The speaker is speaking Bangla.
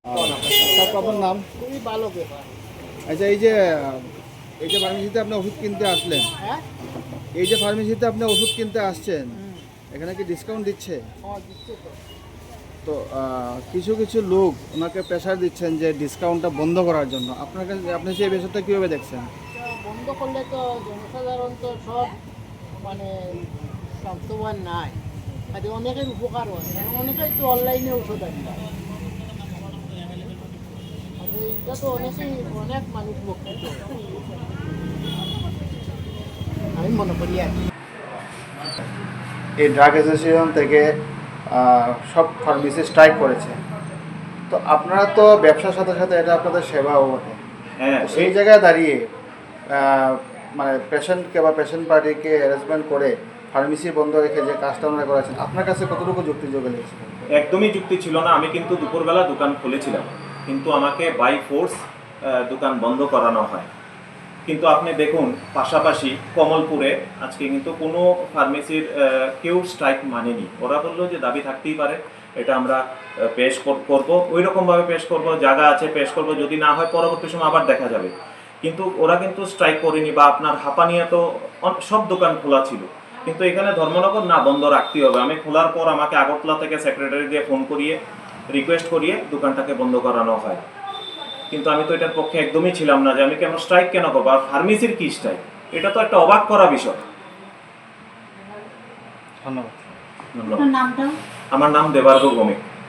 আপনার নাম? খুবই ভালো ব্যাপার। আচ্ছা, এই যে ফার্মেসিতে আপনি ওষুধ কিনতে আসলেন, হ্যাঁ, এই যে ফার্মেসিতে আপনি ওষুধ কিনতে আসছেন, এখানে কি ডিসকাউন্ট দিচ্ছে? দিচ্ছে তো। তো কিছু কিছু লোক ওনাকে প্রেশার দিচ্ছেন যে ডিসকাউন্টটা বন্ধ করার জন্য। আপনি সেই বিষয়টা কীভাবে দেখছেন? এটা বন্ধ করলে তো জনসাধারণ তো সব মানে স্বাস্থ্যবান নাই, আর অনেকের উপকার হয়, কারণ অনেকেই তো অনলাইনে ওষুধ আনতে হয়। আর এটা তো অনেক মানুষ উপকৃত হয়। আমি মনে করি আর কি। এই ড্রাগ অ্যাসোসিয়েশন থেকে সব ফার্মেসি স্ট্রাইক করেছে। তো আপনারা তো ব্যবসার সাথে সাথে এটা আপনাদের সেবাও বটে। হ্যাঁ, তো সেই জায়গায় দাঁড়িয়ে মানে পেশেন্টকে বা পেশেন্ট পার্টিকে অ্যারেঞ্জমেন্ট করে ফার্মেসি বন্ধ রেখে যে কাজটা ওনারা করেছেন, আপনার কাছে কতটুকু যুক্তিযোগ্য লেগেছে? একদমই যুক্তি ছিল না। আমি কিন্তু দুপুরবেলা দোকান খুলেছিলাম, কিন্তু আমাকে বাই ফোর্স দোকান বন্ধ করানো হয়। কিন্তু আপনি দেখুন, পাশাপাশি কমলপুরে আজকে কিন্তু কোনো ফার্মেসির কেউ স্ট্রাইক মানেনি। ওরা বললো যে দাবি থাকতেই পারে, এটা আমরা পেশ করবো, ওই রকমভাবে পেশ করবো, জায়গা আছে পেশ করবো, যদি না হয় পরবর্তী সময় আবার দেখা যাবে। কিন্তু ওরা কিন্তু স্ট্রাইক করেনি। বা আপনার হাঁপানিয়া তো সব দোকান খোলা ছিল, কিন্তু এখানে ধর্মনগর না, বন্ধ রাখতেই হবে। আমি খোলার পর আমাকে আগরতলা থেকে সেক্রেটারি দিয়ে ফোন করিয়ে রিকোয়েস্ট করিয়ে দোকানটাকে বন্ধ করানো হয়। কিন্তু আমি তো এটার পক্ষে একদমই ছিলাম না, যে আমি কেন স্ট্রাইক কেন করবো, আর ফার্মেসির কি স্ট্রাইক, এটা তো একটা অবাক করা বিষয়। ধন্যবাদ। ধন্যবাদ। আমার নাম দেবার্গ ভৌমিক।